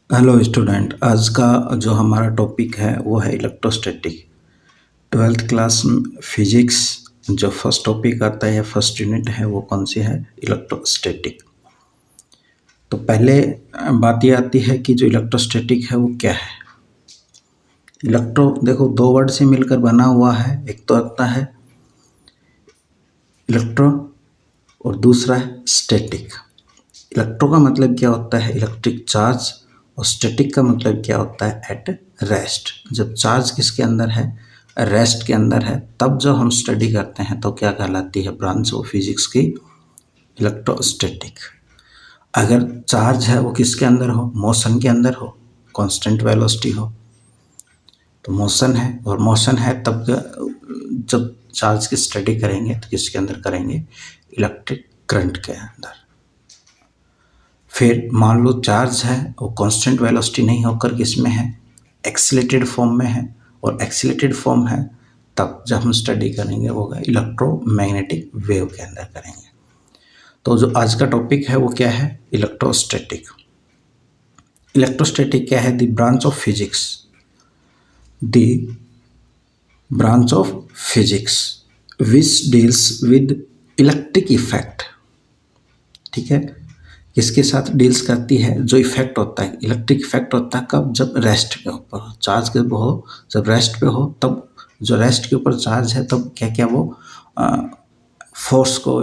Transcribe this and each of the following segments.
Hello student, आज का जो हमारा टॉपिक है वो है इलेक्ट्रोस्टैटिक। ट्वेल्थ क्लास फिजिक्स जो फर्स्ट टॉपिक आता है या फर्स्ट यूनिट है वो कौन सी है? इलेक्ट्रोस्टैटिक। तो पहले बात ये आती है कि जो इलेक्ट्रोस्टैटिक है वो क्या है। इलेक्ट्रो देखो दो वर्ड से मिलकर बना हुआ है, एक तो आता है इलेक्ट्रो और दूसरा है स्टैटिक। इलेक्ट्रो का मतलब क्या होता है? Electric charge. और स्टैटिक का मतलब क्या होता है? At rest. जब चार्ज किसके अंदर है? रेस्ट के अंदर है, तब जब हम स्टडी करते हैं तो क्या कहलाती है ब्रांच ऑफ फिजिक्स की? इलेक्ट्रोस्टैटिक। अगर चार्ज है वो किसके अंदर हो? मोशन के अंदर हो, कांस्टेंट वेलोसिटी हो, तो मोशन है। और मोशन है तब जब चार्ज की स्टडी करेंगे तो किसके अंदर करेंगे? इलेक्ट्रिक करंट के अंदर। फिर मान लो चार्ज है वो कांस्टेंट वेलोसिटी नहीं होकर किस में है? एक्सीलरेटेड फॉर्म में है। और एक्सीलरेटेड फॉर्म है तब जब हम स्टडी करेंगे वो होगा इलेक्ट्रोमैग्नेटिक वेव के अंदर करेंगे। तो जो आज का टॉपिक है वो क्या है? इलेक्ट्रोस्टैटिक। इलेक्ट्रोस्टैटिक क्या है? The branch of physics, the branch of physics which deals with electric effect. ठीक है, किसके साथ डील्स करती है? जो इफेक्ट होता है, इलेक्ट्रिक इफेक्ट होता है कब? जब रेस्ट के ऊपर हो, चार्ज के हो, जब रेस्ट पे हो तब जो रेस्ट के ऊपर चार्ज है तब क्या क्या वो फोर्स को,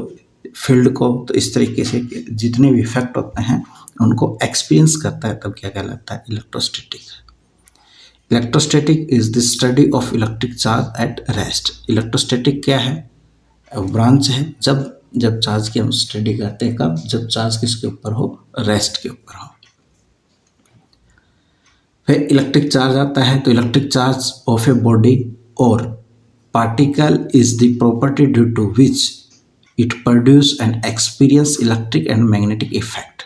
फील्ड को, तो इस तरीके से जितने भी इफेक्ट होते हैं उनको एक्सपीरियंस करता है, तब क्या कहलाता है? Electrostatic. Electrostatic is the study of electric charge at rest. Electrostatic क्या है? ब्रांच है जब जब चार्ज की हम स्टडी करते हैं कब? जब चार्ज किसके ऊपर हो? रेस्ट के ऊपर हो। फिर इलेक्ट्रिक चार्ज आता है, तो electric charge of a body और particle is the property due to which it produce and experience electric and magnetic effect.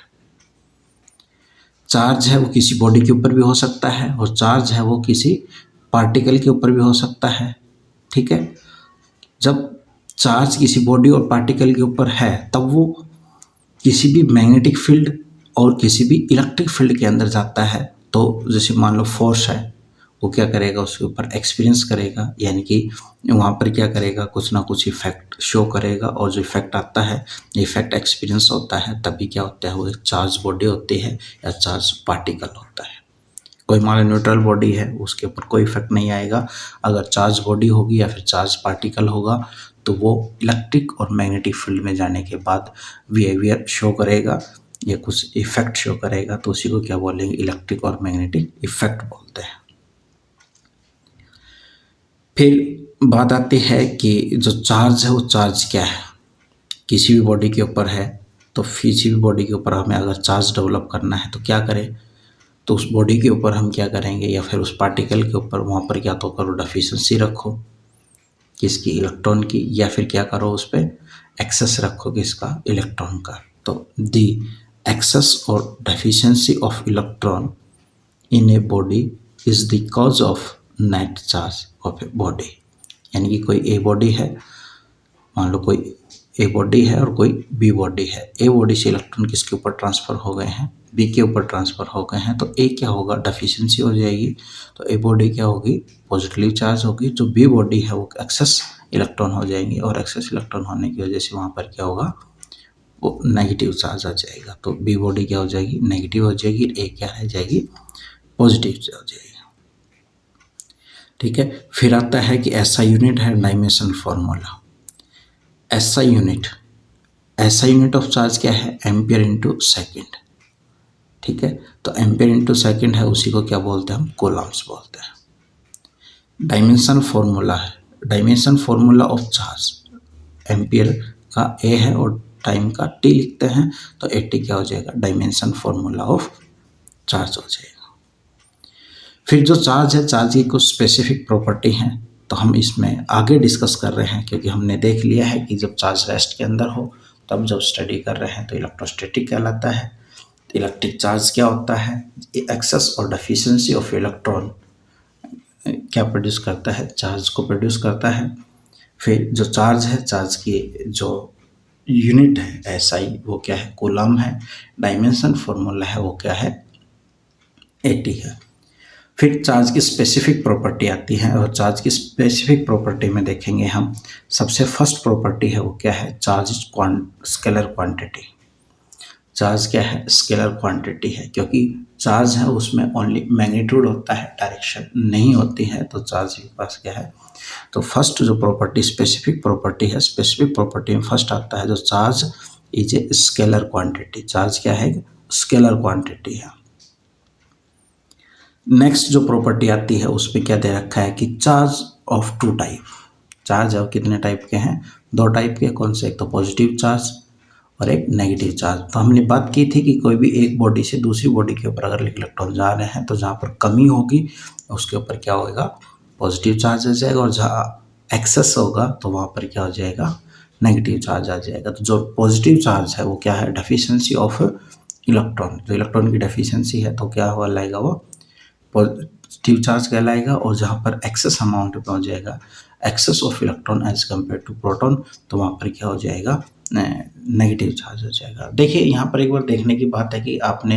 Charge है वो किसी बॉडी के ऊपर भी हो सकता है और चार्ज है वो किसी पार्टिकल के ऊपर भी हो सकता है। ठीक है, जब चार्ज किसी बॉडी और पार्टिकल के ऊपर है तब वो किसी भी मैग्नेटिक फील्ड और किसी भी इलेक्ट्रिक फील्ड के अंदर जाता है। तो जैसे मान लो फोर्स है, वो क्या करेगा? उसके ऊपर एक्सपीरियंस करेगा, यानी कि वहाँ पर क्या करेगा? कुछ ना कुछ इफेक्ट शो करेगा। और जो इफेक्ट आता है, इफेक्ट एक्सपीरियंस होता है, तभी क्या होता है? वो एक चार्ज बॉडी होती है या चार्ज पार्टिकल होता है। कोई मान लो न्यूट्रल बॉडी है, उसके ऊपर कोई इफेक्ट नहीं आएगा। अगर चार्ज बॉडी होगी या फिर चार्ज पार्टिकल होगा तो वो इलेक्ट्रिक और मैग्नेटिक फील्ड में जाने के बाद बिहेवियर शो करेगा या कुछ इफेक्ट शो करेगा, तो उसी को क्या बोलेंगे? इलेक्ट्रिक और मैग्नेटिक इफेक्ट बोलते हैं। फिर बात आती है कि जो चार्ज है वो चार्ज क्या है? किसी भी बॉडी के ऊपर है, तो किसी भी बॉडी के ऊपर हमें अगर चार्ज डेवलप करना है तो क्या करें? तो उस बॉडी के ऊपर हम क्या करेंगे, या फिर उस पार्टिकल के ऊपर वहाँ पर क्या तो करो, डेफिशिएंसी रखो किसकी? इलेक्ट्रॉन की। या फिर क्या करो, उस पर एक्सेस रखो किसका? इलेक्ट्रॉन का। तो दी एक्सेस और deficiency of electron in a body is the cause of net charge of a body. यानी कि कोई ए बॉडी है, मान लो कोई ए बॉडी है और कोई बी बॉडी है। ए बॉडी से इलेक्ट्रॉन किसके ऊपर ट्रांसफ़र हो गए हैं? बी के ऊपर ट्रांसफ़र हो गए हैं। तो ए क्या होगा? डेफिशिएंसी हो जाएगी। तो ए बॉडी क्या होगी? पॉजिटिवली चार्ज होगी। जो बी बॉडी है वो एक्सेस इलेक्ट्रॉन हो जाएंगे और एक्सेस इलेक्ट्रॉन होने की वजह से वहाँ पर क्या होगा? वो नेगेटिव चार्ज आ जाएगा। तो बी बॉडी क्या हो जाएगी? नेगेटिव हो जाएगी। ए क्या रह जाएगी? पॉजिटिव हो जाएगी। ठीक है, फिर आता है कि ऐसा यूनिट है डायमेंशन फॉर्मूला। ऐसा यूनिट ऑफ चार्ज क्या है? Ampere into second. ठीक है, तो एम्पियर इंटू सेकेंड है, उसी को क्या बोलते हैं? हम कूलम्ब्स बोलते हैं। डायमेंशन फॉर्मूला है, dimension formula of charge. Ampere का ए है और टाइम का टी लिखते हैं, तो ए टी क्या हो जाएगा? डायमेंशन फॉर्मूला ऑफ चार्ज हो जाएगा। फिर जो चार्ज है, चार्ज की कुछ स्पेसिफिक प्रॉपर्टी हैं, तो हम इसमें आगे डिस्कस कर रहे हैं, क्योंकि हमने देख लिया है कि जब चार्ज रेस्ट के अंदर हो तब जब स्टडी कर रहे हैं तो इलेक्ट्रोस्टैटिक कहलाता है। तो इलेक्ट्रिक चार्ज क्या होता है? एक्सेस और डेफिशिएंसी ऑफ इलेक्ट्रॉन क्या प्रोड्यूस करता है? चार्ज को प्रोड्यूस करता है। फिर जो चार्ज है, चार्ज की जो यूनिट है एसआई, वो क्या है? कूलम है। डायमेंशन फॉर्मूला है वो क्या है? 80 है। फिर चार्ज की स्पेसिफिक प्रॉपर्टी आती है, और चार्ज की स्पेसिफिक प्रॉपर्टी में देखेंगे हम, सबसे फर्स्ट प्रॉपर्टी है वो क्या है, charge is scalar quantity. Charge क्या है, स्केलर क्वांटिटी है, क्योंकि चार्ज है उसमें ओनली मैग्नीट्यूड होता है, डायरेक्शन नहीं होती है, तो चार्ज के पास क्या है। तो फर्स्ट जो प्रॉपर्टी स्पेसिफिक प्रॉपर्टी है, स्पेसिफिक प्रॉपर्टी में फर्स्ट आता है जो charge is a scalar quantity. Charge क्या है, स्केलर क्वांटिटी है। नेक्स्ट जो प्रॉपर्टी आती है उसमें क्या दे रखा है कि charge of two type. Charge अब कितने टाइप के हैं, दो टाइप के। कौन से, एक तो पॉजिटिव चार्ज और एक नेगेटिव चार्ज। तो हमने बात की थी कि कोई भी एक बॉडी से दूसरी बॉडी के ऊपर अगर इलेक्ट्रॉन जा रहे हैं तो जहाँ पर कमी होगी उसके ऊपर क्या होगा, पॉजिटिव चार्ज आ जाएगा, और जहाँ एक्सेस होगा तो वहाँ पर क्या हो जाएगा, नेगेटिव चार्ज आ जाएगा। तो जो पॉजिटिव चार्ज है वो क्या है, डेफिशिएंसी ऑफ इलेक्ट्रॉन। जो इलेक्ट्रॉन की डेफिशिएंसी है तो क्या हो लाएगा, वो पॉजिटिव चार्ज कहलाएगा। और जहाँ पर एक्सेस अमाउंट पे हो जाएगा, excess of electron as compare to proton, तो वहाँ पर क्या हो जाएगा, नेगेटिव चार्ज हो जाएगा। देखिए यहाँ पर एक बार देखने की बात है कि आपने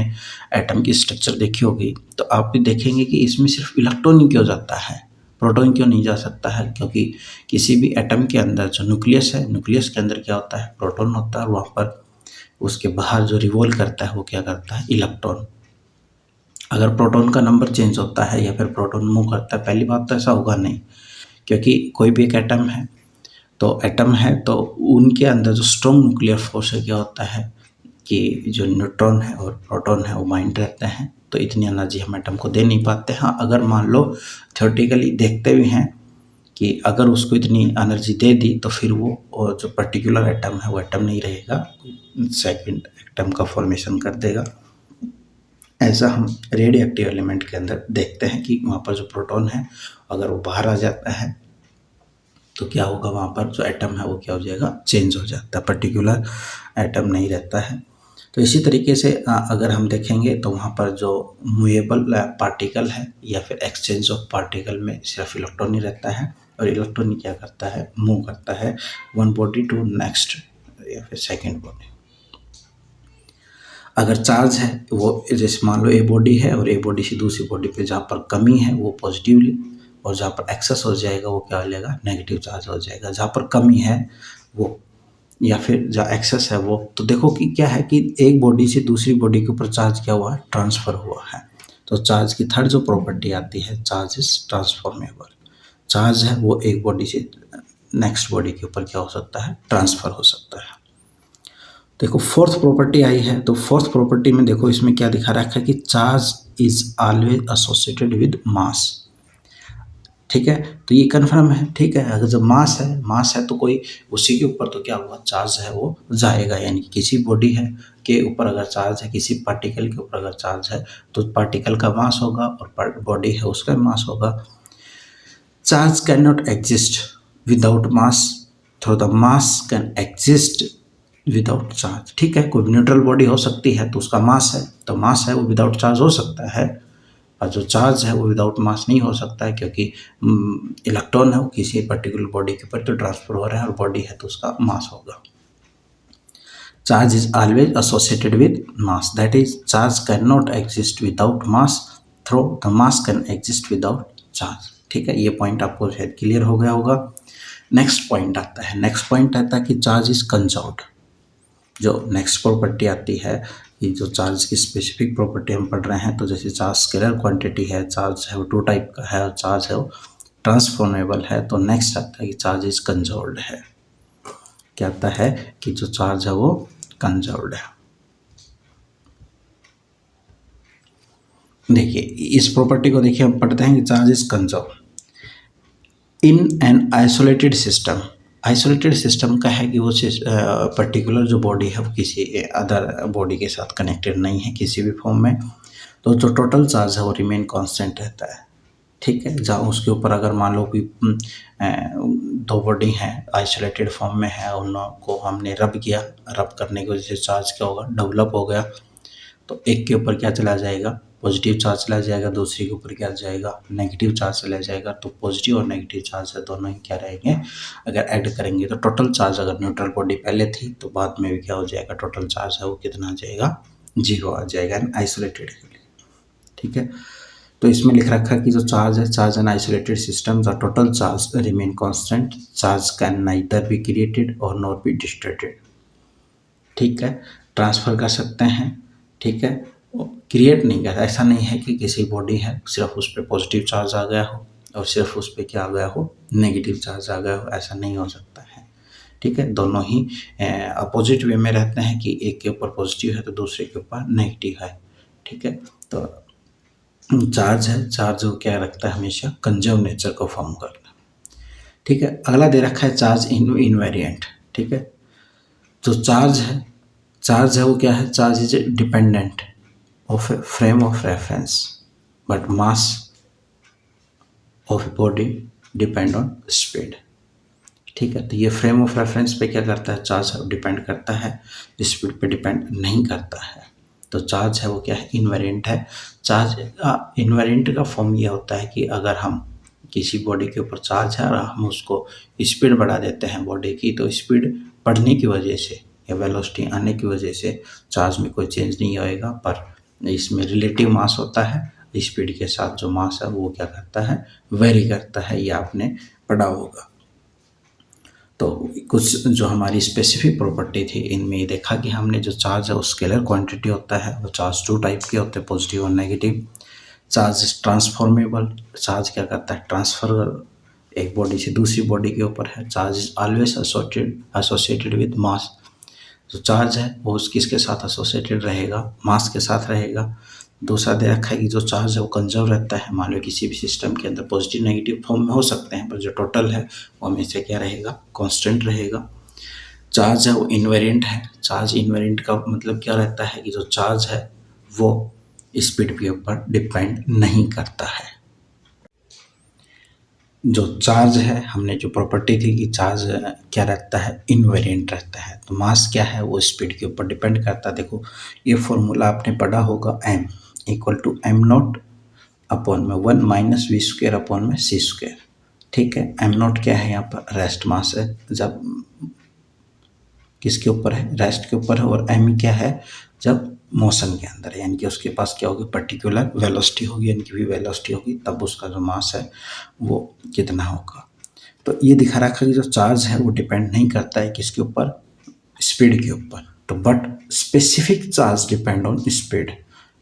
एटम की स्ट्रक्चर देखी होगी, तो आप भी देखेंगे कि इसमें सिर्फ इलेक्ट्रॉन ही क्यों जाता है, प्रोटॉन क्यों नहीं जा सकता है। क्योंकि किसी भी एटम के अंदर जो न्यूक्लियस है, न्यूक्लियस के अंदर क्या होता है, प्रोटॉन होता है, और वहाँ पर उसके बाहर जो रिवॉल्व करता है वो क्या करता है, इलेक्ट्रॉन। अगर प्रोटॉन का नंबर चेंज होता है या फिर प्रोटॉन मूव करता है, पहली बात तो ऐसा होगा नहीं, क्योंकि कोई भी एक एटम है, तो एटम है तो उनके अंदर जो स्ट्रॉन्ग न्यूक्लियर फोर्स है क्या होता है कि जो न्यूट्रॉन है और प्रोटॉन है वो बाइंड रहते हैं, तो इतनी एनर्जी हम एटम को दे नहीं पाते। हाँ, अगर मान लो थियोरेटिकली देखते भी हैं कि अगर उसको इतनी एनर्जी दे दी तो फिर वो जो पर्टिकुलर एटम है वो एटम नहीं रहेगा, सेकंड एटम का फॉर्मेशन कर देगा। ऐसा हम रेडियो एक्टिव एलिमेंट के अंदर देखते हैं कि वहाँ पर जो प्रोटॉन है अगर वो बाहर आ जाता है तो क्या होगा, वहाँ पर जो एटम है वो क्या हो जाएगा, चेंज हो जाता है, पर्टिकुलर एटम नहीं रहता है। तो इसी तरीके से अगर हम देखेंगे तो वहाँ पर जो मूवेबल पार्टिकल है या फिर एक्सचेंज ऑफ पार्टिकल में सिर्फ इलेक्ट्रॉन ही रहता है, और इलेक्ट्रॉन ही क्या करता है, मूव करता है वन बॉडी टू नेक्स्ट या फिर सेकेंड बॉडी। अगर चार्ज है वो जैसे मान लो ए बॉडी है और ए बॉडी से दूसरी बॉडी पे जहाँ पर कमी है वो पॉजिटिवली, और जहाँ पर एक्सेस हो जाएगा वो क्या हो जाएगा, नेगेटिव चार्ज हो जाएगा। जहाँ पर कमी है वो या फिर जहाँ एक्सेस है वो, तो देखो कि क्या है कि एक बॉडी से दूसरी बॉडी के ऊपर चार्ज क्या हुआ है, ट्रांसफ़र हुआ है। तो चार्ज की थर्ड जो प्रॉपर्टी आती है, चार्ज इज ट्रांसफॉर्मेबल। चार्ज है वो एक बॉडी से नेक्स्ट बॉडी के ऊपर क्या हो सकता है, ट्रांसफ़र हो सकता है। देखो फोर्थ प्रॉपर्टी आई है, तो फोर्थ प्रॉपर्टी में देखो इसमें क्या दिखा रखा है कि charge is always associated with मास। ठीक है, तो ये कन्फर्म है। ठीक है, अगर जब मास है तो कोई उसी के ऊपर तो क्या हुआ, चार्ज है वो जाएगा। यानी कि किसी बॉडी है के ऊपर अगर चार्ज है, किसी पार्टिकल के ऊपर अगर चार्ज है तो पार्टिकल का मास होगा और बॉडी है उसका मास होगा। Charge can not exist without mass, through the mass can exist without charge. ठीक है, कोई न्यूट्रल बॉडी हो सकती है तो उसका मास है, तो मास है वो विदाउट चार्ज हो सकता है, और जो चार्ज है वो विदाउट मास नहीं हो सकता है, क्योंकि इलेक्ट्रॉन है वो किसी पर्टिकुलर बॉडी के ऊपर तो ट्रांसफर हो रहा है और बॉडी है तो उसका मास होगा। Charge is always associated with mass, that is charge can not exist without mass, though the mass can exist without charge. ठीक है, ये पॉइंट आपको शायद क्लियर हो गया होगा। नेक्स्ट पॉइंट आता है, नेक्स्ट पॉइंट आता है कि चार्ज इज कंजर्व्ड। जो नेक्स्ट प्रॉपर्टी आती है कि जो चार्ज की स्पेसिफिक प्रॉपर्टी हम पढ़ रहे हैं, तो जैसे चार्ज स्केलर क्वांटिटी है, चार्ज है वो टू टाइप का है, और चार्ज है वो ट्रांसफॉर्मेबल है। तो नेक्स्ट आता है कि चार्ज इज कंजर्व्ड है। क्या आता है कि जो चार्ज है वो कंजर्व्ड है। देखिए इस प्रॉपर्टी को देखिए हम पढ़ते हैं कि charge is conserved in an isolated system. Isolated system का है कि वो पर्टिकुलर जो बॉडी है वो किसी अदर बॉडी के साथ कनेक्टेड नहीं है किसी भी फॉर्म में, तो जो टोटल चार्ज है वो रिमेन कांस्टेंट रहता है। ठीक है, जहाँ उसके ऊपर अगर मान लो कि दो बॉडी हैं आइसोलेटेड फॉर्म में है, उनको हमने रब किया, रब करने की वजह से चार्ज क्या होगा, डेवलप हो गया। तो एक के ऊपर क्या चला जाएगा, पॉजिटिव चार्ज चला जाएगा, दूसरे के ऊपर क्या जाएगा, नेगेटिव चार्ज चला जाएगा। तो पॉजिटिव और नेगेटिव चार्ज है दोनों ही क्या रहेंगे, अगर ऐड करेंगे तो टोटल चार्ज, अगर न्यूट्रल बॉडी पहले थी तो बाद में भी क्या हो जाएगा, टोटल चार्ज है वो कितना आ जाएगा, जीरो आ जाएगा आइसोलेटेड के लिए। ठीक है। तो इसमें लिख रखा है कि जो चार्ज है, charge an isolated system the total charge remain constant, charge can neither be created और नॉर बी डिस्ट्रैक्टेड। ठीक है, ट्रांसफ़र कर सकते हैं, ठीक है, क्रिएट नहीं कर, ऐसा नहीं है कि किसी बॉडी है सिर्फ उस पर पॉजिटिव चार्ज आ गया हो और सिर्फ उस पर क्या आ गया हो, नेगेटिव चार्ज आ गया हो, ऐसा नहीं हो सकता है। ठीक है, दोनों ही अपोजिट वे में रहते हैं कि एक के ऊपर पॉजिटिव है तो दूसरे के ऊपर नेगेटिव है। ठीक है, तो चार्ज है, चार्ज वो क्या रखता है, हमेशा कंजर्व नेचर को फॉर्म करता। ठीक है, अगला दे रखा है चार्ज इनवेरिएंट। ठीक है, जो चार्ज है वो क्या है, charge is dependent of a frame of reference but mass of body depend on speed. ठीक है, तो ये फ्रेम ऑफ रेफरेंस पे क्या करता है, चार्ज डिपेंड करता है, स्पीड पे डिपेंड नहीं करता है। तो चार्ज है वो क्या है, इनवेरिएंट है। चार्ज इनवेरिएंट का फॉर्म ये होता है कि अगर हम किसी बॉडी के ऊपर चार्ज है और हम उसको स्पीड बढ़ा देते हैं बॉडी की, तो स्पीड बढ़ने की वजह से या वेलोसिटी आने की वजह से चार्ज में कोई चेंज नहीं आएगा, पर इसमें रिलेटिव मास होता है, स्पीड के साथ जो मास है वो क्या करता है, वेरी करता है, ये आपने पढ़ा होगा। तो कुछ जो हमारी स्पेसिफिक प्रॉपर्टी थी इनमें ये देखा कि हमने जो चार्ज है वो स्केलर क्वांटिटी होता है, वो चार्ज टू टाइप के होते हैं, पॉजिटिव और negative. Charge is transformable, charge क्या करता है, ट्रांसफर एक बॉडी से दूसरी बॉडी के ऊपर है। Charge is always associated with मास, जो चार्ज है वो किसके साथ एसोसिएटेड रहेगा, मास के साथ रहेगा। दूसरा दे रखा है कि जो चार्ज है वो कंजर्व रहता है, मान लो किसी भी सिस्टम के अंदर पॉजिटिव नेगेटिव फॉर्म में हो सकते हैं, पर जो टोटल है वो हमेशा क्या रहेगा, कांस्टेंट रहेगा। चार्ज है वो इनवेरिएंट है, चार्ज इनवेरिएंट का मतलब क्या रहता है कि जो चार्ज है वो स्पीड के ऊपर डिपेंड नहीं करता है। जो चार्ज है, हमने जो प्रॉपर्टी थी कि चार्ज क्या रहता है, इनवेरिएंट रहता है। तो मास क्या है, वो स्पीड के ऊपर डिपेंड करता है। देखो ये फॉर्मूला आपने पढ़ा होगा, m equal to M not upon में 1 माइनस वी स्क्वायर अपॉन में सी स्क्वायर। ठीक है, एम नॉट क्या है, यहाँ पर रेस्ट मास है, जब किसके ऊपर है, रेस्ट के ऊपर है, और एम क्या है, जब मोशन के अंदर है, यानी कि उसके पास क्या होगी, पर्टिकुलर वेलोसिटी होगी, यानी कि भी वेलोसिटी होगी, तब उसका जो मास है वो कितना होगा। तो ये दिखा रखा है कि जो चार्ज है वो डिपेंड नहीं करता है किसके ऊपर, स्पीड के ऊपर। तो but specific charge depend on speed,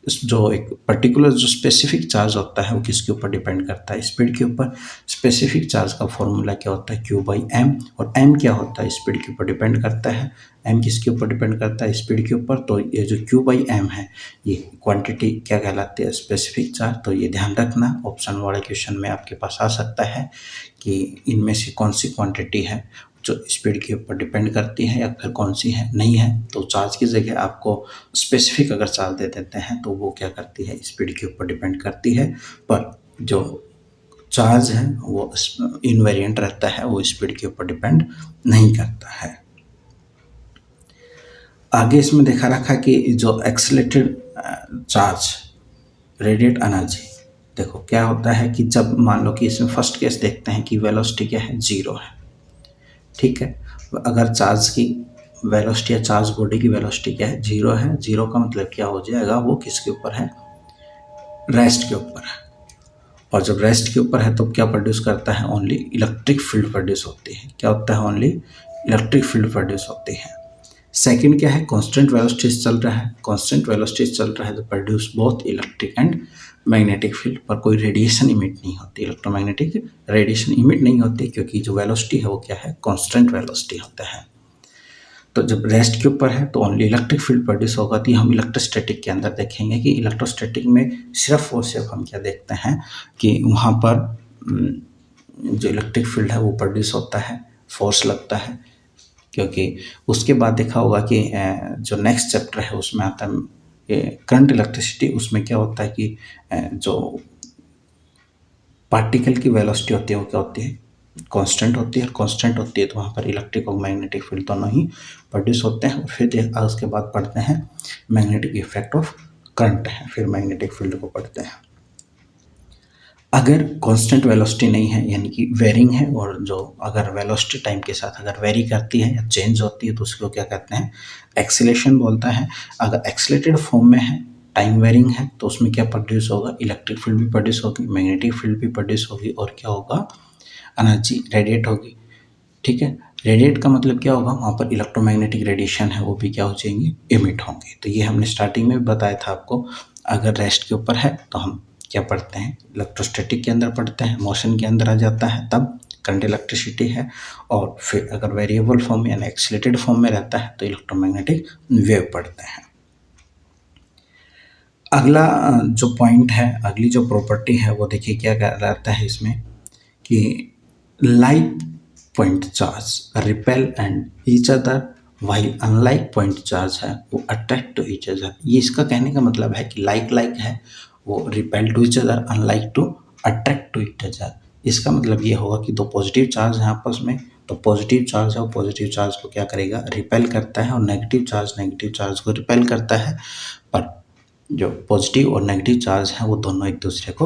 जो एक पर्टिकुलर जो स्पेसिफिक चार्ज होता है वो किसके ऊपर डिपेंड करता है, स्पीड के ऊपर। स्पेसिफिक चार्ज का फॉर्मूला क्या होता है, क्यू बाई एम, और एम क्या होता है, स्पीड के ऊपर डिपेंड करता है। एम किसके ऊपर डिपेंड करता है, स्पीड के ऊपर। तो ये जो क्यू बाई एम है ये क्वांटिटी क्या कहलाती है, स्पेसिफिक चार्ज। तो ये ध्यान रखना, ऑप्शन वाले क्वेश्चन में आपके पास आ सकता है कि इनमें से कौन सी क्वांटिटी है जो स्पीड के ऊपर डिपेंड करती है या फिर कौन सी है नहीं है। तो चार्ज की जगह आपको स्पेसिफिक अगर चार्ज दे देते हैं तो वो क्या करती है, स्पीड के ऊपर डिपेंड करती है, पर जो चार्ज है वो इनवेरिएंट रहता है, वो स्पीड के ऊपर डिपेंड नहीं करता है। आगे इसमें देखा रखा कि जो एक्सेलरेटेड चार्ज रेडिएट एनर्जी, देखो क्या होता है कि जब मान लो कि इसमें फर्स्ट केस देखते हैं कि वेलोसिटी क्या है, जीरो है। ठीक है, अगर चार्ज की वेलोसिटी या चार्ज बॉडी की वेलोसिटी क्या है, जीरो है। जीरो का मतलब क्या हो जाएगा, वो किसके ऊपर है, रेस्ट के ऊपर है। और जब रेस्ट के ऊपर है तो क्या प्रोड्यूस करता है, ओनली इलेक्ट्रिक फील्ड प्रोड्यूस होती है। क्या होता है, ओनली इलेक्ट्रिक फील्ड प्रोड्यूस होती है। सेकंड क्या है, कांस्टेंट वेलोसिटी चल रहा है, कांस्टेंट वेलोसिटी चल रहा है तो produce both electric and magnetic field, पर कोई रेडिएशन इमिट नहीं होती, इलेक्ट्रोमैग्नेटिक रेडिएशन इमिट नहीं होती, क्योंकि जो वेलोसिटी है वो क्या है, कांस्टेंट वेलोसिटी होता है। तो जब रेस्ट के ऊपर है तो ओनली इलेक्ट्रिक फील्ड प्रोड्यूस होगा। तो हम इलेक्ट्रोस्टैटिक के अंदर देखेंगे कि इलेक्ट्रोस्टैटिक में सिर्फ और सिर्फ हम क्या देखते हैं कि वहाँ पर जो इलेक्ट्रिक फील्ड है वो प्रोड्यूस होता है, फोर्स लगता है। क्योंकि उसके बाद देखा होगा कि जो नेक्स्ट चैप्टर है उसमें आता है करंट इलेक्ट्रिसिटी, उसमें क्या होता है कि जो पार्टिकल की वेलोसिटी होती है वो क्या होती है, कांस्टेंट होती है। कांस्टेंट होती है तो वहाँ पर इलेक्ट्रिक और मैग्नेटिक फील्ड दोनों ही प्रोड्यूस होते हैं। और फिर उसके बाद पढ़ते हैं मैग्नेटिक इफेक्ट ऑफ करंट है, फिर मैग्नेटिक फील्ड को पढ़ते हैं। अगर कांस्टेंट वेलोसिटी नहीं है, यानी कि वेरिंग है, और जो अगर वेलोसिटी टाइम के साथ अगर वेरी करती है या चेंज होती है तो उसको क्या कहते हैं, एक्सीलरेशन बोलता है। अगर एक्सीलरेटेड फॉर्म में है टाइम वेरिंग है तो उसमें क्या प्रोड्यूस होगा, इलेक्ट्रिक फील्ड भी प्रोड्यूस होगी, मैग्नेटिक फील्ड भी प्रोड्यूस होगी और क्या होगा, एनर्जी रेडिएट होगी। ठीक है, रेडिएट का मतलब क्या होगा, वहाँ पर इलेक्ट्रोमैग्नेटिक रेडिएशन है वो भी क्या हो जाएंगे, इमिट होंगे। तो ये हमने स्टार्टिंग में भी बताया था आपको। अगर रेस्ट के ऊपर है तो हम क्या पढ़ते हैं, इलेक्ट्रोस्टैटिक के अंदर पढ़ते हैं, मोशन के अंदर आ जाता है तब करंट इलेक्ट्रिसिटी है। और फिर अगर वेरिएबल फॉर्म यानी एक्सीलरेटेड फॉर्म में रहता है तो इलेक्ट्रोमैग्नेटिक वेव पढ़ते हैं। अगला जो पॉइंट है, अगली जो प्रॉपर्टी है वो देखिए क्या रहता है इसमें कि like point charge repel and each other while unlike point charge है वो अट्रैक्ट टू ईच अदर। ये इसका कहने का मतलब है कि लाइक है वो repel to each other, unlike to attract to each other. इसका मतलब ये होगा कि दो पॉजिटिव चार्ज हैं आपस में, तो पॉजिटिव चार्ज है वो पॉजिटिव चार्ज को क्या करेगा, रिपेल करता है, और नेगेटिव चार्ज को रिपेल करता है। पर जो पॉजिटिव और नेगेटिव चार्ज हैं वो दोनों एक दूसरे को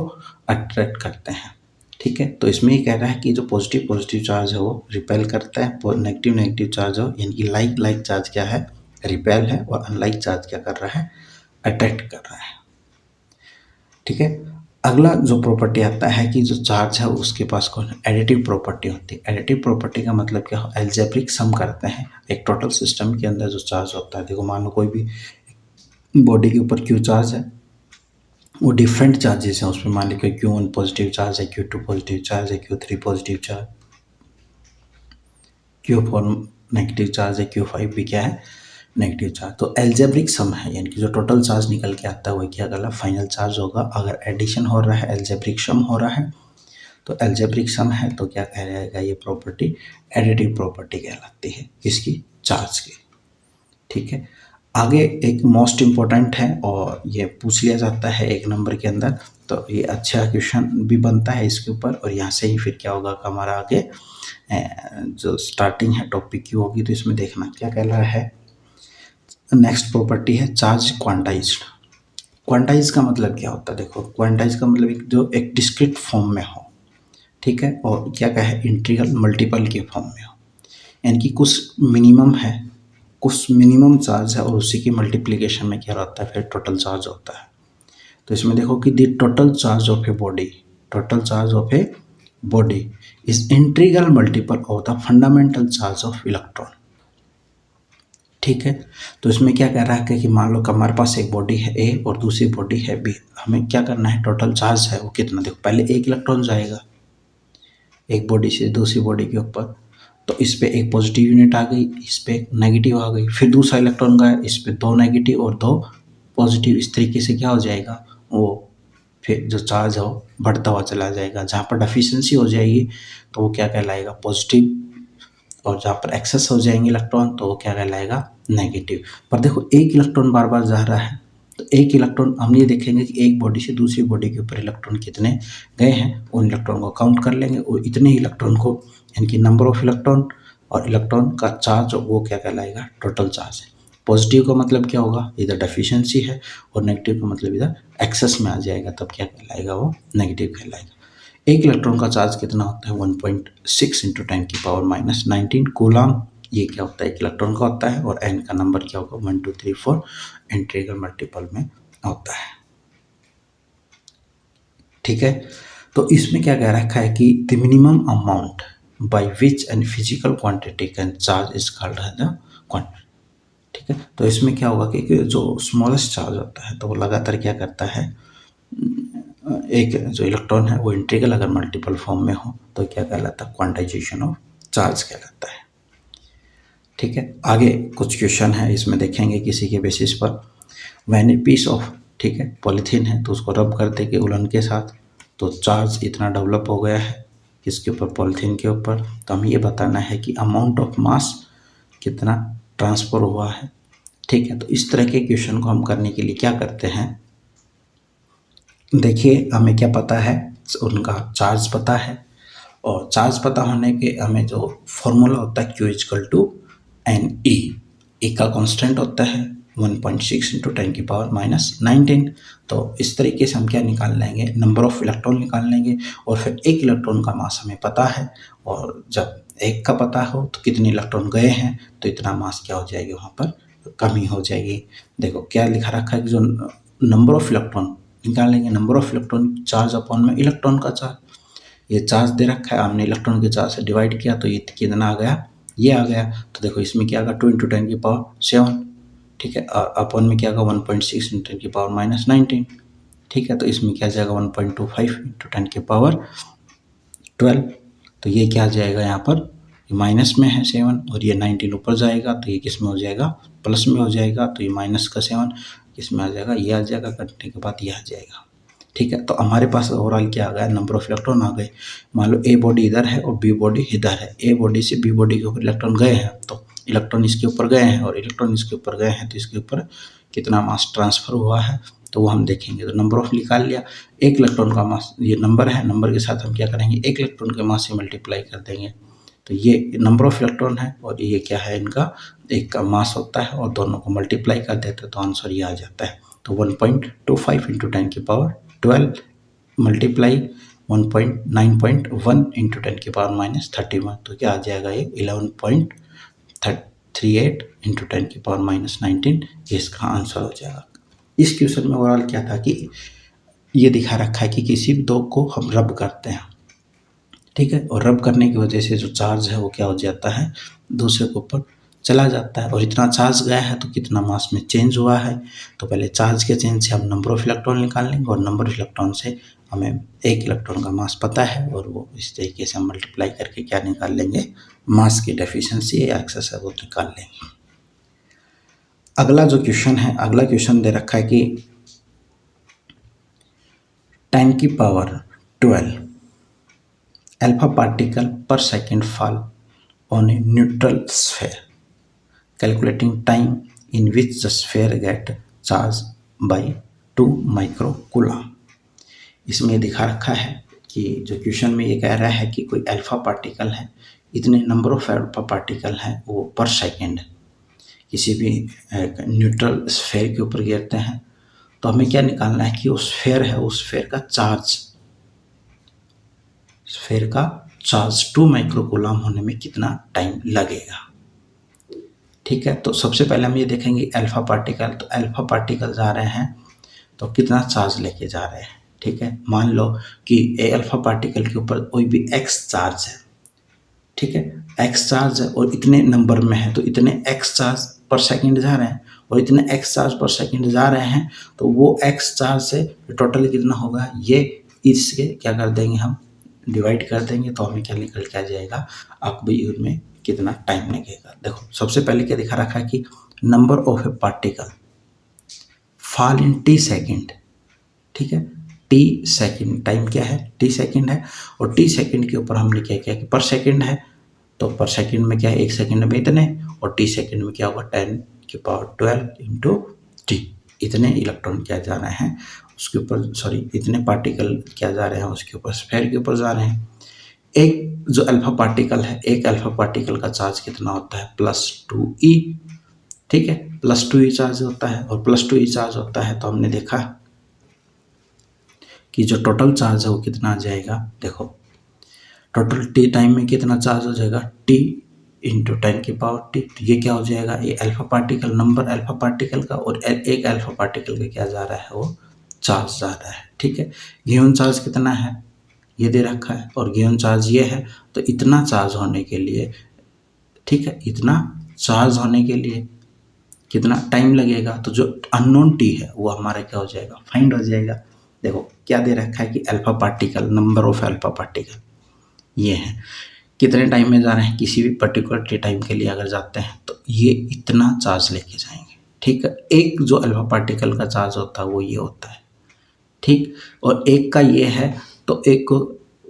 अट्रैक्ट करते हैं। ठीक है, तो इसमें ये कह रहा है कि जो पॉजिटिव चार्ज है वो रिपेल करता है, नेगेटिव चार्ज हो, यानी कि लाइक चार्ज क्या है, रिपेल है, और अनलाइक चार्ज क्या कर रहा है, अट्रैक्ट कर रहा है। ठीक है, अगला जो प्रॉपर्टी आता है कि जो चार्ज है उसके पास कौन एडिटिव प्रॉपर्टी होती है। एडिटिव प्रॉपर्टी का मतलब क्या हो, एल्जेब्रिक सम करते हैं एक टोटल सिस्टम के अंदर जो चार्ज होता है। देखो मान लो कोई भी बॉडी के ऊपर क्यू चार्ज है, वो डिफरेंट चार्जेस हैं उसमें, मान लीजिए Q1 पॉजिटिव चार्ज है, Q2 पॉजिटिव चार्ज है, Q3 positive charge, Q4 negative charge है, Q5 भी क्या है, नेगेटिव चार्ज। तो एल्जेब्रिक सम है, यानी कि जो टोटल चार्ज निकल के आता है वही क्या कहला, फाइनल चार्ज होगा। अगर एडिशन हो रहा है, एल्जेब्रिक सम हो रहा है, तो एल्जेब्रिक सम है तो क्या कहलाएगा, ये प्रॉपर्टी एडिटिव प्रॉपर्टी कहलाती है इसकी, चार्ज की। ठीक है, आगे एक मोस्ट इम्पोर्टेंट है और ये पूछ लिया जाता है एक नंबर के अंदर, तो ये अच्छा क्वेश्चन भी बनता है इसके ऊपर। और यहाँ से ही फिर क्या होगा कि हमारा आगे जो स्टार्टिंग है टॉपिक की होगी, तो इसमें देखना क्या कह रहा है। नेक्स्ट प्रॉपर्टी है चार्ज क्वांटाइज्ड। क्वांटाइज का मतलब क्या होता है, देखो क्वांटाइज का मतलब जो एक डिस्क्रीट फॉर्म में हो, ठीक है, और क्या है, इंटीग्रल मल्टीपल के फॉर्म में हो, यानी कि कुछ मिनिमम चार्ज है और उसी की मल्टीप्लिकेशन में क्या रहता है, फिर टोटल चार्ज होता है। तो इसमें देखो कि the total charge of a body is integral multiple of the fundamental charge of electron. ठीक है, तो इसमें क्या कह रहा है कि मान लो कि हमारे पास एक बॉडी है ए और दूसरी बॉडी है बी, हमें क्या करना है, टोटल चार्ज है वो कितना, देखो पहले एक इलेक्ट्रॉन जाएगा एक बॉडी से दूसरी बॉडी के ऊपर, तो इस पे एक पॉजिटिव यूनिट आ गई, इस पे एक नेगेटिव आ गई, फिर दूसरा इलेक्ट्रॉन गया, इस पे दो नेगेटिव और दो पॉजिटिव, इस तरीके से क्या हो जाएगा, वो फिर जो चार्ज है वो बढ़ता हुआ चला जाएगा। जहाँ पर डेफिशिएंसी हो जाएगी तो वो क्या कहलाएगा, पॉजिटिव, और जहाँ पर एक्सेस हो जाएंगे इलेक्ट्रॉन तो वो क्या कहलाएगा, नेगेटिव। पर देखो एक इलेक्ट्रॉन बार बार जा रहा है, तो एक इलेक्ट्रॉन हम ये देखेंगे कि एक बॉडी से दूसरी बॉडी के ऊपर इलेक्ट्रॉन कितने गए हैं, उन इलेक्ट्रॉन को काउंट कर लेंगे, और इतने ही इलेक्ट्रॉन को, यानी कि नंबर ऑफ इलेक्ट्रॉन और इलेक्ट्रॉन का चार्ज वो क्या कहलाएगा, टोटल चार्ज है। पॉजिटिव का मतलब क्या होगा, इधर डेफिशिएंसी है, और नेगेटिव का मतलब इधर एक्सेस में आ जाएगा, तब क्या कहलाएगा, वो नेगेटिव कहलाएगा। एक इलेक्ट्रॉन का चार्ज कितना होता है, 1.6 इंटू 10⁻⁹ कूलम। ये क्या होता है, एक इलेक्ट्रॉन का होता है, और n का नंबर क्या होगा, 1 2 3 4 इंटीग्रल मल्टीपल में होता है। ठीक है, तो इसमें क्या कह रखा है कि the minimum amount by which N physical quantity can charge is called the quantity. ठीक है, तो इसमें क्या होगा कि जो स्मॉलेस्ट चार्ज होता है तो वो लगातार क्या करता है, एक जो इलेक्ट्रॉन है वो इंटीग्रल अगर मल्टीपल फॉर्म में हो तो क्या कहलाता है, क्वांटाइजेशन ऑफ चार्ज कहलाता है। ठीक है, आगे कुछ क्वेश्चन है इसमें देखेंगे किसी के बेसिस पर। व्हेन ए पीस ऑफ, ठीक है, पॉलीथीन है तो उसको रब कर देंगे उलन के साथ, तो चार्ज इतना डेवलप हो गया है किसके ऊपर, पॉलीथीन के ऊपर। तो हमें ये बताना है कि अमाउंट ऑफ मास कितना ट्रांसफ़र हुआ है। ठीक है, तो इस तरह के क्वेश्चन को हम करने के लिए क्या करते हैं, देखिए हमें क्या पता है, उनका चार्ज पता है, और चार्ज पता होने के हमें जो फॉर्मूला होता है Q equal to N E का कांस्टेंट होता है 1.6 इंटू 10⁻⁹। तो इस तरीके से हम क्या निकाल लेंगे, नंबर ऑफ इलेक्ट्रॉन निकाल लेंगे, और फिर एक इलेक्ट्रॉन का मास हमें पता है, और जब एक का पता हो तो कितने इलेक्ट्रॉन गए हैं तो इतना मास क्या हो जाएगी, वहाँ पर कमी हो जाएगी। देखो क्या लिखा रखा है कि जो नंबर ऑफ इलेक्ट्रॉन निकालेंगे, number of electron charge upon में इलेक्ट्रॉन का चार्ज। ये चार्ज दे रखा है, हमने इलेक्ट्रॉन के चार्ज से डिवाइड किया तो ये कितना आ गया, ये आ गया। तो देखो इसमें क्या आएगा 2 × 10⁻⁷, ठीक है, और अपॉन में क्या आएगा 1.6 × 10⁻⁹, ठीक है। तो इसमें क्या जाएगा 1.25 × 10⁻12। तो ये क्या आ जाएगा यहाँ पर, ये माइनस में है 7 और ये 19 ऊपर जाएगा तो ये किस में हो जाएगा, प्लस में हो जाएगा। तो ये माइनस का 7 किस में आ जाएगा, ये आ जाएगा, कटने के बाद ये आ जाएगा, ठीक है। तो हमारे पास ओवरऑल क्या आ गया, नंबर ऑफ इलेक्ट्रॉन आ गए। मान लो ए बॉडी इधर है और बी बॉडी इधर है, ए बॉडी से बी बॉडी के ऊपर इलेक्ट्रॉन गए हैं तो इलेक्ट्रॉन इसके ऊपर गए हैं और इलेक्ट्रॉन इसके ऊपर गए हैं, तो इसके ऊपर कितना मास ट्रांसफर हुआ है तो वो हम देखेंगे। तो नंबर ऑफ निकाल लिया, एक इलेक्ट्रॉन का मास ये नंबर है, नंबर के साथ हम क्या करेंगे, एक इलेक्ट्रॉन के मास से मल्टीप्लाई कर देंगे। तो ये नंबर ऑफ इलेक्ट्रॉन है और ये क्या है, इनका एक का मास होता है और दोनों को मल्टीप्लाई कर देते हैं तो आंसर ये आ जाता है। तो 1.25 × 10⁻12 मल्टीप्लाई 9.1 × 10⁻31, तो क्या आ जाएगा, ये 11.38 × 10⁻19, ये इसका आंसर हो जाएगा। इस क्वेश्चन में ओवरऑल क्या था कि ये दिखा रखा है कि किसी भी दो को हम रब करते हैं, ठीक है, और रब करने की वजह से जो चार्ज है वो क्या हो जाता है, दूसरे के ऊपर चला जाता है और इतना चार्ज गया है तो कितना मास में चेंज हुआ है। तो पहले चार्ज के चेंज से हम नंबर ऑफ इलेक्ट्रॉन निकाल लेंगे और नंबर ऑफ इलेक्ट्रॉन से हमें एक इलेक्ट्रॉन का मास पता है और वो इस तरीके से हम मल्टीप्लाई करके क्या निकाल लेंगे, मास की डेफिशिएंसी या एक्सेस है वो निकाल लेंगे। अगला जो क्वेश्चन है, अगला क्वेश्चन दे रखा है कि 10⁻12 alpha particle per second fall on a neutral sphere, calculating time in which the sphere get charged by 2 microcoulomb। इसमें दिखा रखा है कि जो क्वेश्चन में ये कह रहा है कि कोई अल्फा पार्टिकल है, इतने नंबर ऑफ अल्फा पार्टिकल हैं वो पर सेकेंड किसी भी न्यूट्रल स्फेयर के ऊपर गिरते हैं। तो हमें क्या निकालना है कि उस स्फेयर है, उस स्फेयर का चार्ज, स्फेयर का चार्ज 2 माइक्रोकूलम होने में कितना टाइम लगेगा, ठीक है। तो सबसे पहले हम ये देखेंगे अल्फा पार्टिकल, तो अल्फा पार्टिकल जा रहे हैं तो कितना चार्ज लेके जा रहे हैं, ठीक है। मान लो कि ए अल्फा पार्टिकल के ऊपर कोई भी एक्स चार्ज है, ठीक है, एक्स चार्ज है और इतने नंबर में है तो इतने एक्स चार्ज पर सेकंड जा रहे हैं और इतने एक्स चार्ज पर सेकंड जा रहे हैं तो वो एक्स चार्ज से टोटल कितना होगा, ये इसके क्या कर देंगे, हम डिवाइड कर देंगे तो हमें क्या निकल के आ जाएगा, आपको में कितना टाइम लगेगा। देखो सबसे पहले क्या दिखा रखा है कि number of A particle fall in T second, ठीक है, टी सेकेंड, टाइम क्या है, टी सेकेंड है और टी सेकेंड के ऊपर हमने क्या किया कि पर सेकेंड है तो पर सेकेंड में क्या है, एक सेकेंड में इतने और टी सेकेंड में क्या होगा 10⁻12 × टी, इतने इलेक्ट्रॉन क्या जा रहे हैं उसके ऊपर, सॉरी इतने पार्टिकल क्या जा रहे हैं उसके ऊपर, स्फेयर के ऊपर जा रहे हैं। एक जो अल्फा पार्टिकल है, एक अल्फा पार्टिकल का चार्ज कितना होता है +2e, ठीक है, +2e चार्ज होता है और +2e चार्ज होता है तो हमने देखा कि जो टोटल चार्ज है वो कितना आ जाएगा, देखो टोटल टी टाइम में कितना चार्ज हो जाएगा, t × 10⁻t, तो ये क्या हो जाएगा, ये alpha particle, number alpha particle का और एक अल्फा पार्टिकल का क्या जा रहा है, वो चार्ज जा रहा है, ठीक है। गिवन चार्ज कितना है ये दे रखा है और गिवन चार्ज ये है, तो इतना चार्ज होने के लिए, ठीक है, इतना चार्ज होने के लिए कितना टाइम लगेगा, तो जो अननोन टी है वो हमारा क्या हो जाएगा, फाइंड हो जाएगा। देखो क्या दे रखा है कि alpha particle, number of alpha particle ये है, कितने टाइम में जा रहे हैं, किसी भी पर्टिकुलर टी टाइम के लिए अगर जाते हैं तो ये इतना चार्ज लेके जाएंगे, ठीक है। एक जो अल्फा पार्टिकल का चार्ज होता है वो ये होता है, ठीक, और एक का ये है तो एक को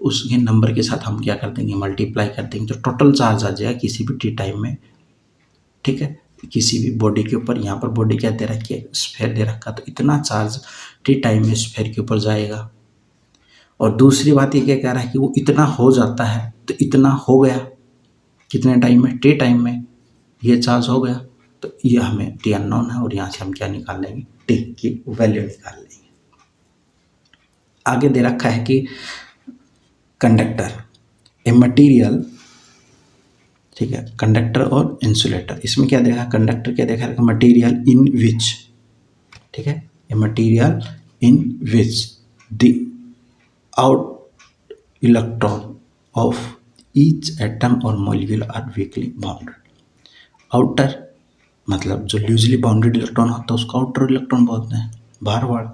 उसके नंबर के साथ हम क्या कर देंगे, मल्टीप्लाई कर देंगे तो टोटल चार्ज आ जाएगा किसी भी टी टाइम में, ठीक है, किसी भी बॉडी के ऊपर। यहाँ पर बॉडी क्या दे रखी है, स्फेयर दे रखा, तो इतना चार्ज टी टाइम में स्फेयर के ऊपर जाएगा। और दूसरी बात ये क्या कह रहा है कि वो इतना हो जाता है तो इतना हो गया कितने टाइम में, टी टाइम में ये चार्ज हो गया, तो ये हमें टी अननोन है और यहाँ से हम क्या निकाल लेंगे, टी की वैल्यू निकाल लेंगे। आगे दे रखा है कि कंडक्टर ए मटीरियल, ठीक है, कंडक्टर और इंसुलेटर, इसमें क्या देखा, कंडक्टर क्या देखा, मटीरियल इन विच, ठीक है, a material in which the out electron of each atom और molecule are weakly bounded. Outer मतलब जो लूजली बाउंडेड इलेक्ट्रॉन होता है उसको आउटर इलेक्ट्रॉन बोलते हैं, बाहर वाला।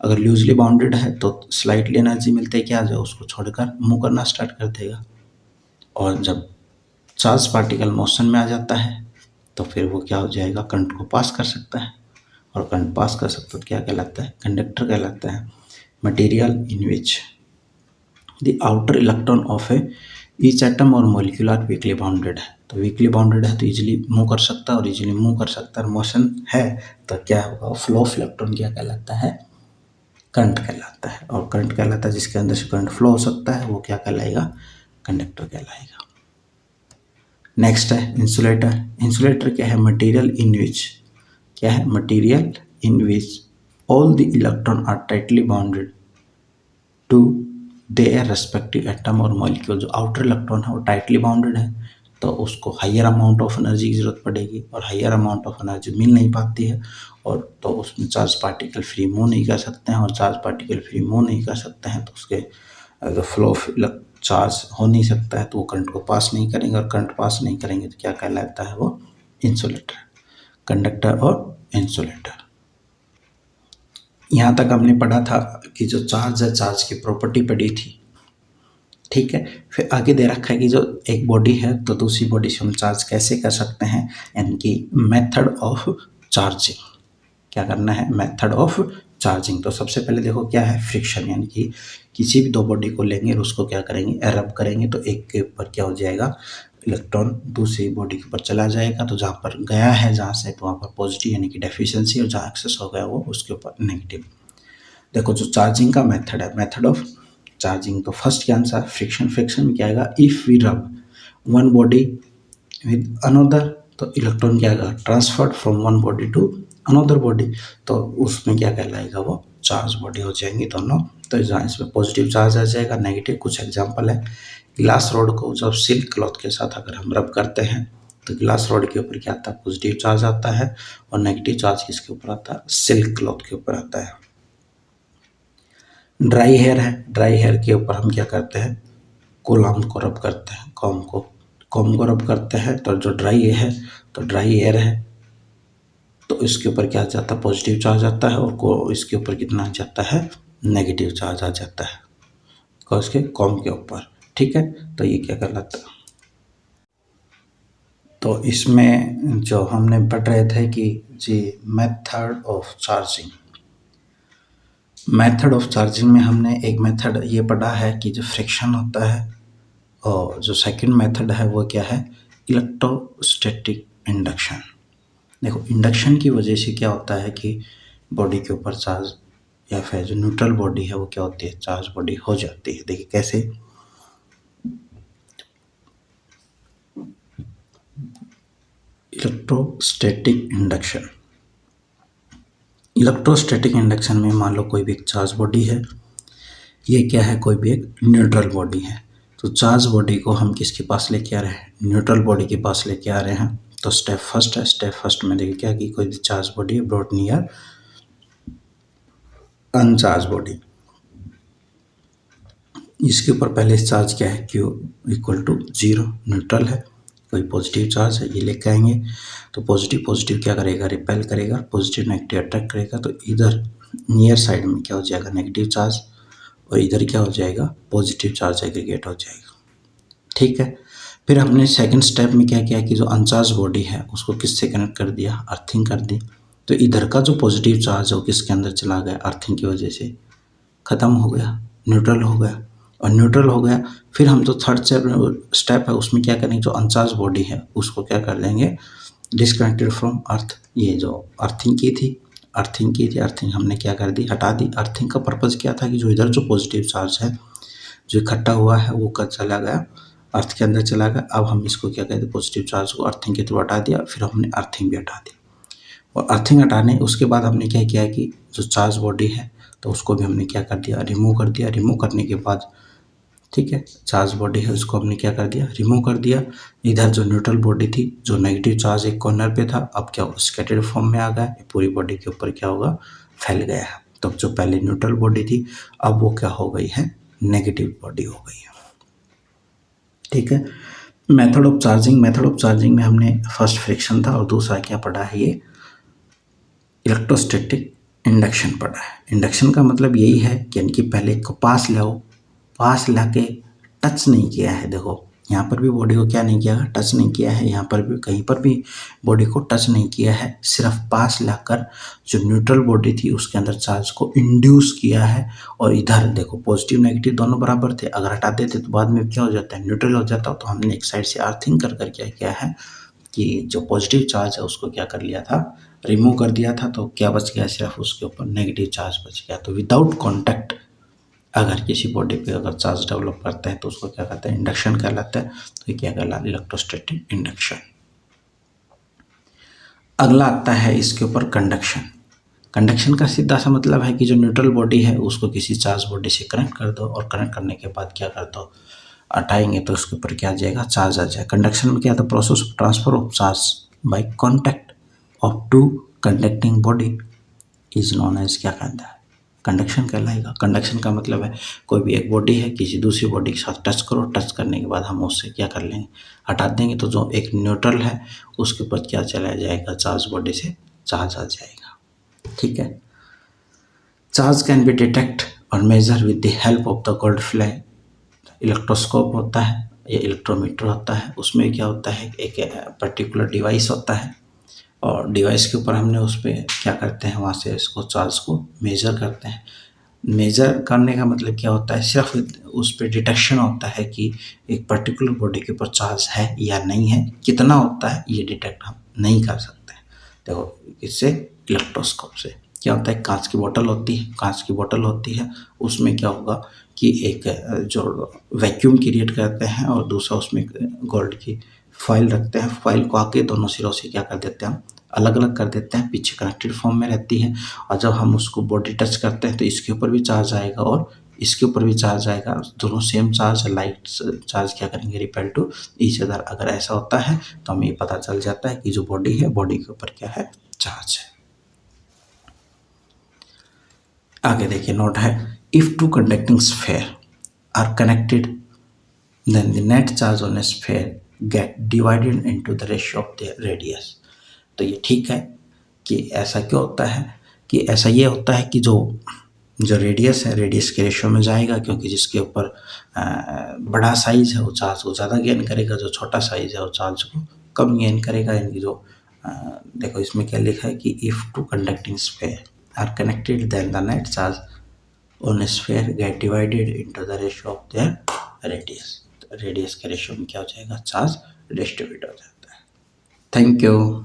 अगर लूजली बाउंडेड है तो स्लाइटली एनर्जी मिलते ही क्या आ जाए, उसको छोड़कर मूव करना स्टार्ट कर देगा। और जब चार्ज पार्टिकल मोशन में आ जाता है तो फिर वो क्या हो जाएगा, करंट को पास कर सकता है, और करंट पास कर सकता है तो क्या कहलाता है, कंडक्टर कहलाता है। Material in which the outer electron of A each atom और मॉलिक्यूल आर वीकली बाउंडेड है, तो वीकली बाउंडेड है तो इजीली मूव कर सकता है, और इजीली मूव कर सकता है, मोशन है तो क्या होगा, फ्लो ऑफ इलेक्ट्रॉन क्या कहलाता है, करंट कहलाता है। और करंट कहलाता है जिसके अंदर से करंट फ्लो हो सकता है, वो क्या कहलाएगा, कंडक्टर कहलाएगा। नेक्स्ट है इंसुलेटर। इंसुलेटर क्या है, मटेरियल इन विच, क्या है, material in which all the electron are tightly bounded to their respective atom और मॉलिक्यूल। जो आउटर इलेक्ट्रॉन है वो टाइटली बाउंडेड है तो उसको हायर अमाउंट ऑफ एनर्जी की जरूरत पड़ेगी, और हायर अमाउंट ऑफ एनर्जी मिल नहीं पाती है, और तो उसमें चार्ज पार्टिकल फ्री मूव नहीं कर सकते हैं, और चार्ज पार्टिकल फ्री मूव नहीं कर सकते हैं तो उसके अगर फ्लो ऑफ चार्ज हो नहीं सकता है तो वो करंट को पास नहीं करेंगे, और करंट पास नहीं करेंगे तो क्या कहलाता है, वो इंसुलेटर। कंडक्टर और इंसुलेटर। यहाँ तक हमने पढ़ा था कि जो चार्ज है, चार्ज की प्रॉपर्टी पढ़ी थी, ठीक है। फिर आगे दे रखा है कि जो एक बॉडी है तो दूसरी बॉडी से हम चार्ज कैसे कर सकते हैं, यानी कि मेथड ऑफ चार्जिंग। क्या करना है, मेथड ऑफ चार्जिंग। तो सबसे पहले देखो क्या है, फ्रिक्शन, यानी कि किसी भी दो बॉडी को लेंगे और उसको क्या करेंगे, रब करेंगे तो एक के ऊपर क्या हो जाएगा, इलेक्ट्रॉन दूसरी बॉडी के ऊपर चला जाएगा, तो जहाँ पर गया है जहाँ से तो वहाँ पर पॉजिटिव यानी कि डेफिशिएंसी, और जहाँ एक्सेस हो गया वो उसके ऊपर नेगेटिव। देखो जो चार्जिंग का मेथड है, मेथड ऑफ चार्जिंग, तो फर्स्ट क्या आंसर, फ्रिक्शन। फ्रिक्शन में क्या आएगा, if we rub one body with another, तो इलेक्ट्रॉन क्या आएगा, transferred from one body to another body, तो उसमें क्या कहलाएगा, वो चार्ज बॉडी हो जाएंगी दोनों। तो जहाँ इसमें पॉजिटिव चार्ज आ जाएगा, नेगेटिव। कुछ एग्जांपल है, ग्लास रॉड को जब सिल्क क्लॉथ के साथ अगर हम रब करते हैं तो ग्लास रॉड के ऊपर क्या आता है, पॉजिटिव चार्ज आता है, और नेगेटिव चार्ज किसके ऊपर आता है, सिल्क क्लॉथ के ऊपर आता है। ड्राई हेयर है, ड्राई हेयर के ऊपर हम क्या करते हैं, कोलम को रब करते हैं, कॉम को रब करते हैं, तो जो ड्राई है तो ड्राई एयर है तो इसके ऊपर क्या आ जाता है, पॉजिटिव चार्ज आता है, और इसके ऊपर कितना आ जाता है, नेगेटिव चार्ज आ जाता है, इसके कॉम के ऊपर, ठीक है। तो ये क्या कहलाता है, तो इसमें जो हमने पढ़ रहे थे कि जी method of charging, method of charging में हमने एक मेथड ये पढ़ा है कि जो फ्रिक्शन होता है, और जो सेकंड मेथड है वो क्या है, इलेक्ट्रोस्टैटिक इंडक्शन। देखो इंडक्शन की वजह से क्या होता है कि बॉडी के ऊपर चार्ज, या फिर जो न्यूट्रल बॉडी है वो क्या होती है, चार्ज बॉडी हो जाती है। देखिए कैसे, इलेक्ट्रोस्टैटिक इंडक्शन। इलेक्ट्रोस्टैटिक इंडक्शन में मान लो कोई भी एक चार्ज बॉडी है, ये क्या है, कोई भी एक न्यूट्रल बॉडी है, तो चार्ज बॉडी को हम किसके पास लेके आ रहे हैं, न्यूट्रल बॉडी के पास लेके आ रहे हैं। तो स्टेप फर्स्ट है, स्टेप फर्स्ट में देखिए क्या कि कोई भी चार्ज बॉडी है ब्रॉट नियर अनचार्ज बॉडी, इसके ऊपर पहले चार्ज क्या है, Q इक्वल टू 0, न्यूट्रल है, कोई पॉजिटिव चार्ज है, ये लेके आएंगे तो पॉजिटिव पॉजिटिव क्या करेगा, रिपेल करेगा, पॉजिटिव नेगेटिव अट्रैक्ट करेगा, तो इधर नियर साइड में क्या हो जाएगा, नेगेटिव चार्ज, और इधर क्या हो जाएगा, पॉजिटिव चार्ज एग्रीगेट हो जाएगा, ठीक है। फिर हमने सेकंड स्टेप में क्या किया कि जो अनचार्ज बॉडी है उसको किससे कनेक्ट कर दिया, अर्थिंग कर दी, तो इधर का जो पॉजिटिव चार्ज है वो किसके अंदर चला गया, अर्थिंग की वजह से ख़त्म हो गया, न्यूट्रल हो गया, और न्यूट्रल हो गया। फिर हम जो थर्ड स्टेप है उसमें क्या करेंगे, जो अनचार्ज बॉडी है उसको क्या कर देंगे, डिसकनेक्टेड फ्रॉम अर्थ। ये जो अर्थिंग की थी, अर्थिंग हमने क्या कर दी, हटा दी। अर्थिंग का पर्पज़ क्या था कि जो इधर जो पॉजिटिव चार्ज है जो इकट्ठा हुआ है वो कब चला गया, अर्थ के अंदर चला गया। अब हम इसको क्या कहते हैं, पॉजिटिव चार्ज को अर्थिंग के थ्रू हटा दिया, फिर हमने अर्थिंग भी हटा दी, और अर्थिंग हटाने उसके बाद हमने क्या किया कि जो चार्ज बॉडी है तो उसको भी हमने क्या कर दिया, रिमूव कर दिया। रिमूव करने के बाद ठीक है, चार्ज बॉडी है उसको हमने क्या कर दिया, रिमूव कर दिया। इधर जो न्यूट्रल बॉडी थी, जो नेगेटिव चार्ज एक कॉर्नर पे था, अब क्या स्कैटर्ड फॉर्म में आ गया, पूरी बॉडी के ऊपर क्या होगा, फैल गया है। तो जो पहले न्यूट्रल बॉडी थी अब वो क्या हो गई है, नेगेटिव बॉडी हो गई है। ठीक है। मेथड ऑफ चार्जिंग में हमने फर्स्ट फ्रिक्शन था और दूसरा क्या पढ़ा है, ये इलेक्ट्रोस्टैटिक इंडक्शन पढ़ा है। इंडक्शन का मतलब यही है कि यानी कि पहले को पास लाओ, पास ला के टच नहीं किया है। देखो यहाँ पर भी बॉडी को क्या नहीं किया है, टच नहीं किया है, यहाँ पर भी कहीं पर भी बॉडी को टच नहीं किया है, सिर्फ पास लाकर जो न्यूट्रल बॉडी थी उसके अंदर चार्ज को इंड्यूस किया है। और इधर देखो पॉजिटिव नेगेटिव दोनों बराबर थे, अगर हटा देते तो बाद में क्या हो जाता है, न्यूट्रल हो जाता। तो हमने एक साइड से अर्थिंग कर क्या किया है कि जो पॉजिटिव चार्ज है उसको क्या कर लिया था, रिमूव कर दिया था। तो क्या बच गया, सिर्फ उसके ऊपर नेगेटिव चार्ज बच गया। तो विदाउट कॉन्टैक्ट अगर किसी बॉडी पे अगर चार्ज डेवलप करता है तो उसको क्या कहते हैं, इंडक्शन कहलाता है। तो ये क्या कहलाता है, इलेक्ट्रोस्टैटिक इंडक्शन। अगला आता है इसके ऊपर कंडक्शन। कंडक्शन का सीधा सा मतलब है कि जो न्यूट्रल बॉडी है उसको किसी चार्ज बॉडी से कनेक्ट कर दो और कनेक्ट करने के बाद क्या कर दो, हटाएंगे तो उसके ऊपर क्या आ जाएगा, चार्ज आ जाएगा। कंडक्शन में क्या था, process of transfer of charge by contact of two conducting body is known as, क्या कहता है, कंडक्शन कहलाएगा। कंडक्शन का मतलब है कोई भी एक बॉडी है किसी दूसरी बॉडी के साथ टच करो, टच करने के बाद हम उससे क्या कर लेंगे, हटा देंगे। तो जो एक न्यूट्रल है उसके ऊपर क्या चला जाएगा, चार्ज बॉडी से चार्ज आ जाएगा। ठीक है। चार्ज कैन बी डिटेक्ट और measure with the help of the gold leaf. Electroscope होता है या इलेक्ट्रोमीटर होता है, उसमें क्या होता है, एक पर्टिकुलर डिवाइस होता है और डिवाइस के ऊपर हमने उस पर क्या करते हैं, वहाँ से इसको चार्ज को मेज़र करते हैं। मेज़र करने का मतलब क्या होता है, सिर्फ उस पर डिटेक्शन होता है कि एक पर्टिकुलर बॉडी के ऊपर चार्ज है या नहीं है, कितना होता है ये डिटेक्ट हम नहीं कर सकते। देखो इससे इलेक्ट्रोस्कोप से क्या होता है, कांच की बोतल होती है, कांच की बोतल होती है, उसमें क्या होगा कि एक जो वैक्यूम क्रिएट करते हैं और दूसरा उसमें गोल्ड की फाइल रखते हैं। फाइल को आके दोनों सिरों से क्या कर देते हैं, हम अलग अलग कर देते हैं, पीछे कनेक्टेड फॉर्म में रहती है। और जब हम उसको बॉडी टच करते हैं तो इसके ऊपर भी चार्ज आएगा और इसके ऊपर भी चार्ज आएगा, दोनों सेम चार्ज, लाइट चार्ज क्या करेंगे, रिपेल टू ईच अदर। अगर ऐसा होता है तो हमें पता चल जाता है कि जो बॉडी है, बॉडी के ऊपर क्या है, चार्ज है। आगे देखिए नोट है, if two conducting sphere are connected then the net charge on a sphere get divided into the ratio of the radius. तो ये ठीक है कि ऐसा क्यों होता है, कि ऐसा ये होता है कि जो रेडियस है, रेडियस के रेशियो में जाएगा, क्योंकि जिसके ऊपर बड़ा साइज है वो चार्ज को ज़्यादा गेन करेगा, जो छोटा साइज है वो चार्ज को कम गेन करेगा। यानी जो देखो इसमें क्या लिखा है कि if two conducting sphere are connected then the net charge on sphere get divided into the ratio of their radius. Radius के रेशियो में क्या हो जाएगा, चार्ज डिस्ट्रीब्यूट हो जाता है। Thank you.